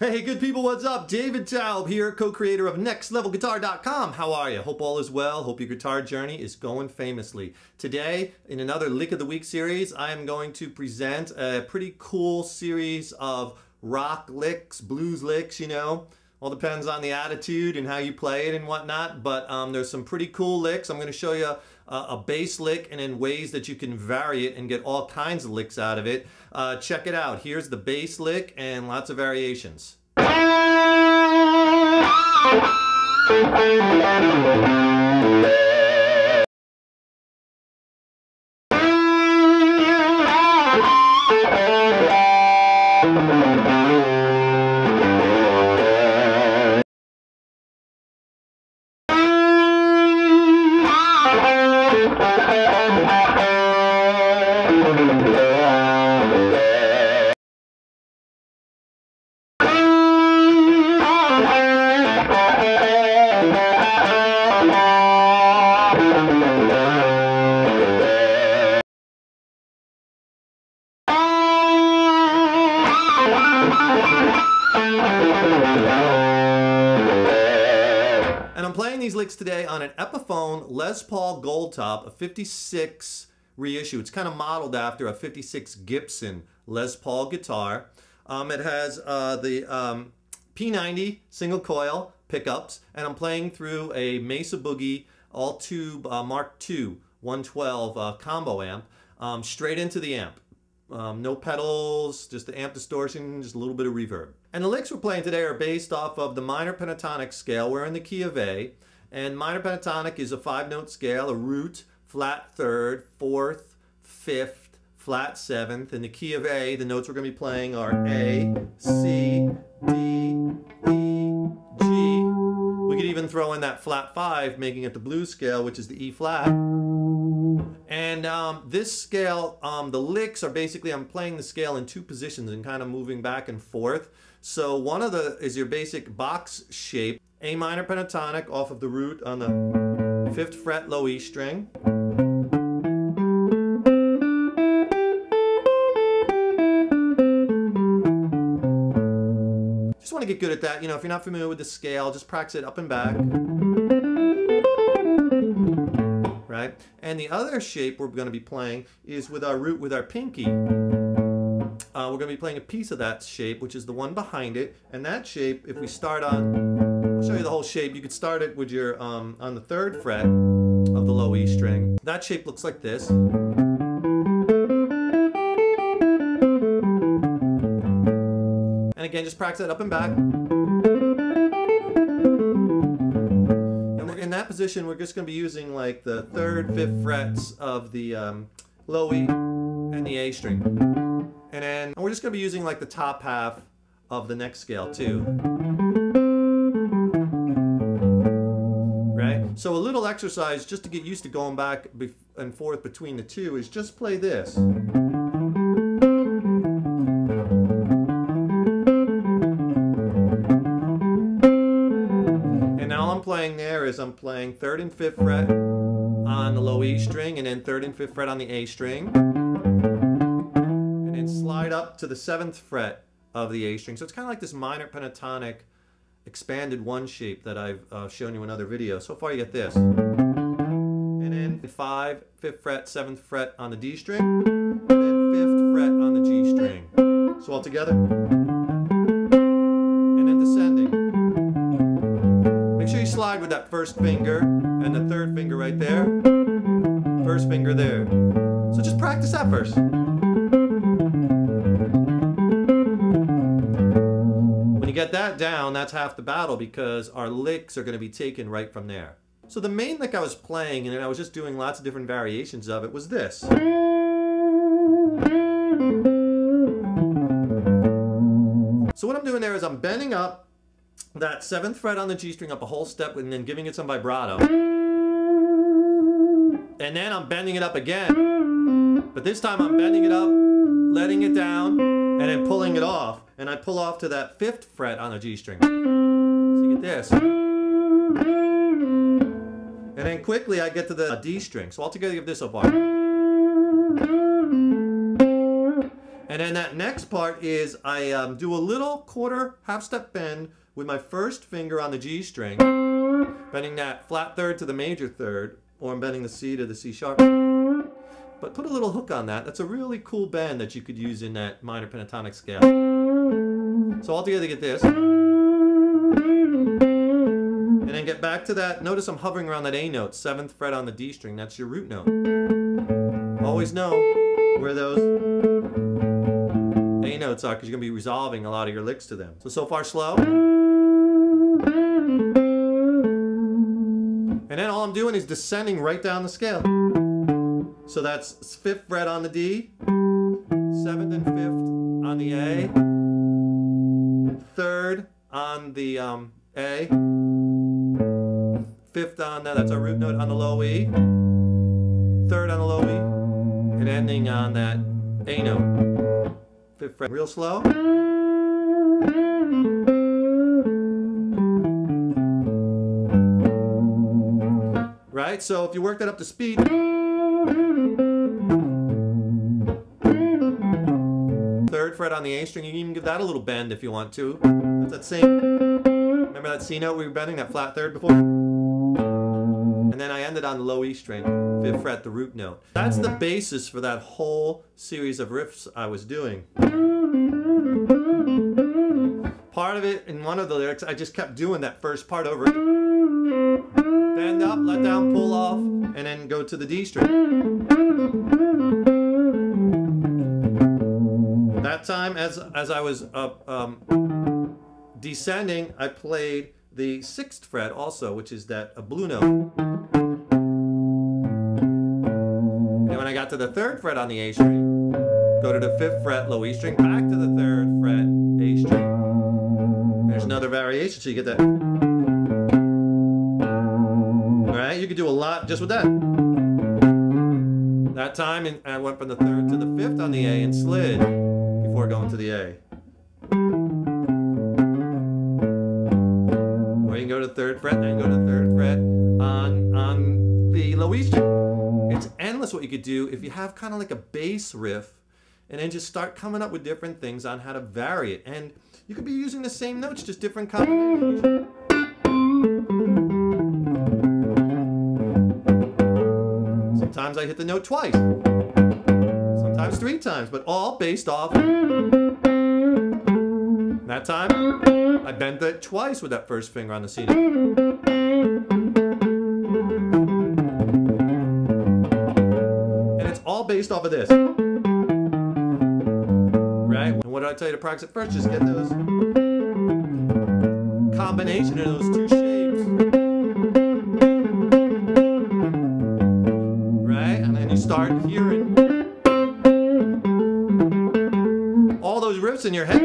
Hey good people, what's up? David Taub here, co-creator of NextLevelGuitar.com. How are you? Hope all is well. Hope your guitar journey is going famously. Today, in another Lick of the Week series, I am going to present a pretty cool series of rock licks, blues licks, you know. All depends on the attitude and how you play it and whatnot, but there's some pretty cool licks. I'm going to show you a bass lick and then ways that you can vary it and get all kinds of licks out of it. Check it out. Here's the bass lick and lots of variations. And I'm playing these licks today on an Epiphone Les Paul Goldtop, a 56 reissue. It's kind of modeled after a 56 Gibson Les Paul guitar. It has the P90 single coil pickups, and I'm playing through a Mesa Boogie all-tube Mark II 112 combo amp straight into the amp. No pedals, just the amp distortion, just a little bit of reverb. And the licks we're playing today are based off of the minor pentatonic scale. We're in the key of A, and minor pentatonic is a 5-note scale, a root, flat third, fourth, fifth, flat seventh. In the key of A, the notes we're going to be playing are A, C, D, E, G. We could even throw in that flat 5, making it the blues scale, which is the E flat. And this scale, the licks are basically, I'm playing the scale in 2 positions and kind of moving back and forth. So one of the is your basic box shape, A minor pentatonic off of the root on the 5th fret low E string. Just want to get good at that. You know, if you're not familiar with the scale, just practice it up and back. Right? And the other shape we're going to be playing is with our root with our pinky. We're going to be playing a piece of that shape, which is the one behind it. And that shape, if we start on, I'll show you the whole shape. You could start it with your on the 3rd fret of the low E string. That shape looks like this. And again, just practice it up and back. In that position, we're just going to be using like the 3rd, 5th frets of the low E and the A string. And then we're just going to be using like the top half of the next scale too. Right? So a little exercise just to get used to going back and forth between the two is just play this. Playing there is I'm playing 3rd and 5th fret on the low E string, and then 3rd and 5th fret on the A string, and then slide up to the 7th fret of the A string. So it's kind of like this minor pentatonic expanded 1 shape that I've shown you in other videos. So far you get this. And then 5th, 5th fret, 7th fret on the D string, and then 5th fret on the G string. So all together. And then descending. Make sure you slide with that 1st finger and the 3rd finger right there. 1st finger there. So just practice that first. When you get that down, that's half the battle because our licks are going to be taken right from there. So the main lick I was playing, and then I was just doing lots of different variations of it, was this. So what I'm doing there is I'm bending up that 7th fret on the G string up a whole step and then giving it some vibrato. And then I'm bending it up again. But this time I'm bending it up, letting it down, and then pulling it off. And I pull off to that 5th fret on the G string. So you get this. And then quickly I get to the D string. So altogether you have this so far. And then that next part is I do a little quarter half step bend with my first finger on the G string, bending that flat third to the major third, or I'm bending the C to the C sharp. But put a little hook on that. That's a really cool bend that you could use in that minor pentatonic scale. So altogether get this. And then get back to that. Notice I'm hovering around that A note, 7th fret on the D string. That's your root note. Always know where those A notes are, because you're going to be resolving a lot of your licks to them. So far slow. And then all I'm doing is descending right down the scale. So that's 5th fret on the D, 7th and 5th on the A, 3rd on the A, 5th on that's our root note on the low E, 3rd on the low E, and ending on that A note. 5th fret, real slow. Right, so if you work that up to speed, 3rd fret on the A string, you can even give that a little bend if you want to. That's that same, remember that C note we were bending, that flat third before? And then I ended on the low E string, 5th fret, the root note. That's the basis for that whole series of riffs I was doing. Part of it, in one of the lyrics, I just kept doing that first part over. Bend up, let down, pull off, and then go to the D string. That time, as I was descending, I played the 6th fret also, which is that a blue note. And when I got to the 3rd fret on the A string, go to the 5th fret, low E string, back to the 3rd fret, A string. There's another variation, so you get that. Alright, you could do a lot just with that. That time, I went from the 3rd to the 5th on the A and slid before going to the A. Or you can go to the 3rd fret, then go to the 3rd fret on the low E string. It's endless what you could do if you have kind of like a bass riff, and then just start coming up with different things on how to vary it. And you could be using the same notes, just different combinations. Sometimes I hit the note twice, sometimes 3 times, but all based off. That time, I bent it twice with that first finger on the C note. And it's all based off of this. Right? And what did I tell you to practice at first? Just get those combination of those 2 shapes. Right? And then you start hearing all those riffs in your head.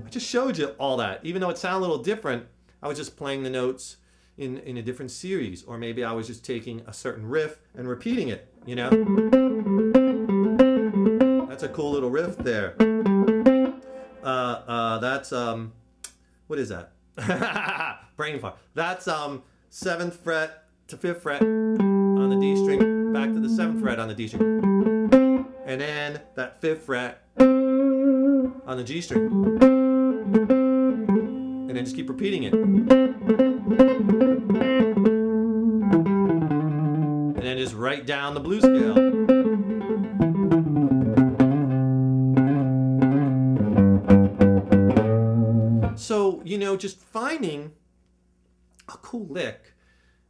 I just showed you all that. Even though it sounded a little different, I was just playing the notes in a different series, or maybe I was just taking a certain riff and repeating it, you know? That's a cool little riff there. That's, what is that? Brain fart. That's 7th fret to 5th fret on the D string, back to the 7th fret on the D string. And then that 5th fret on the G string. And then just keep repeating it. And then just write down the blues scale. So, you know, just finding a cool lick.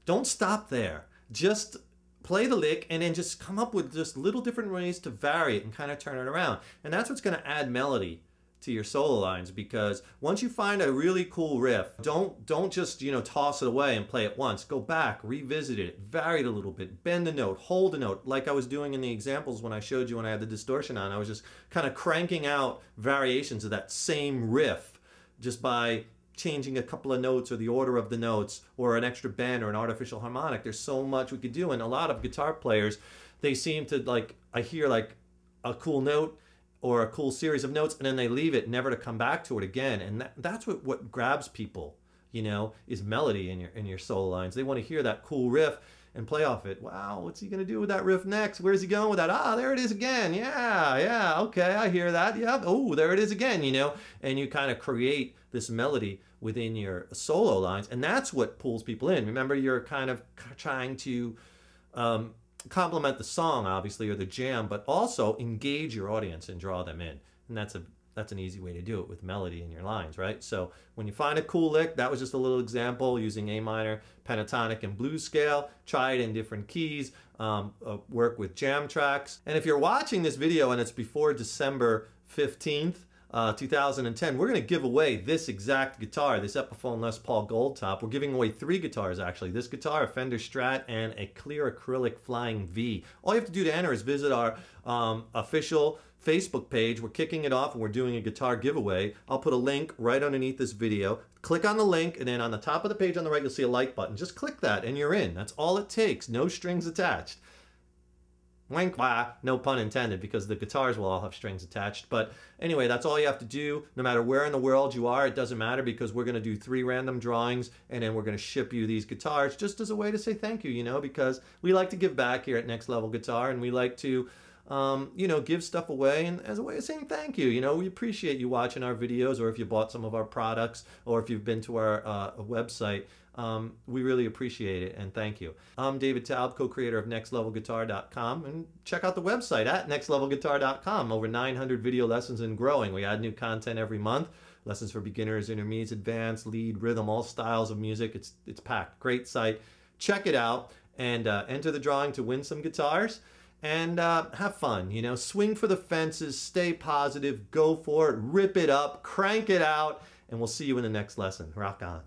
Don't stop there. Just play the lick and then just come up with just little different ways to vary it and kind of turn it around. And that's what's going to add melody to your solo lines, because once you find a really cool riff, don't just, you know, toss it away and play it once. Go back, revisit it, vary it a little bit, bend a note, hold a note, like I was doing in the examples when I showed you when I had the distortion on. I was just kind of cranking out variations of that same riff just by changing a couple of notes or the order of the notes or an extra bend or an artificial harmonic. There's so much we could do, and a lot of guitar players, they seem to, like, I hear like a cool note or a cool series of notes and then they leave it, never to come back to it again. And that's what grabs people. you know, is melody in your solo lines. They want to hear that cool riff and play off it. Wow, what's he gonna do with that riff next? Where's he going with that? Ah, there it is again. Yeah, okay, I hear that. Yeah, oh, there it is again, you know? And you kind of create this melody within your solo lines, and that's what pulls people in. Remember, you're kind of trying to complement the song, obviously, or the jam, but also engage your audience and draw them in. And that's an easy way to do it with melody in your lines, right? So when you find a cool lick, that was just a little example using A minor, pentatonic, and blues scale. Try it in different keys, work with jam tracks. And if you're watching this video and it's before December 15th, 2010, we're going to give away this exact guitar, this Epiphone Les Paul Goldtop. We're giving away 3 guitars, actually. This guitar, a Fender Strat, and a clear acrylic Flying V. All you have to do to enter is visit our official Facebook page. We're kicking it off and we're doing a guitar giveaway. I'll put a link right underneath this video. Click on the link, and then on the top of the page on the right, you'll see a like button. Just click that and you're in. That's all it takes. No strings attached. Wink, wah, no pun intended, because the guitars will all have strings attached. But anyway, that's all you have to do. No matter where in the world you are, it doesn't matter, because we're going to do 3 random drawings, and then we're going to ship you these guitars just as a way to say thank you, you know, because we like to give back here at Next Level Guitar, and we like to you know, give stuff away and as a way of saying thank you. You know, we appreciate you watching our videos, or if you bought some of our products, or if you've been to our website. We really appreciate it, and thank you. I'm David Taub, co-creator of nextlevelguitar.com, and check out the website at nextlevelguitar.com. Over 900 video lessons and growing. We add new content every month. Lessons for beginners, intermediates, advanced, lead, rhythm, all styles of music. It's packed. Great site. Check it out and enter the drawing to win some guitars. And have fun, you know, swing for the fences, stay positive, go for it, rip it up, crank it out, and we'll see you in the next lesson. Rock on.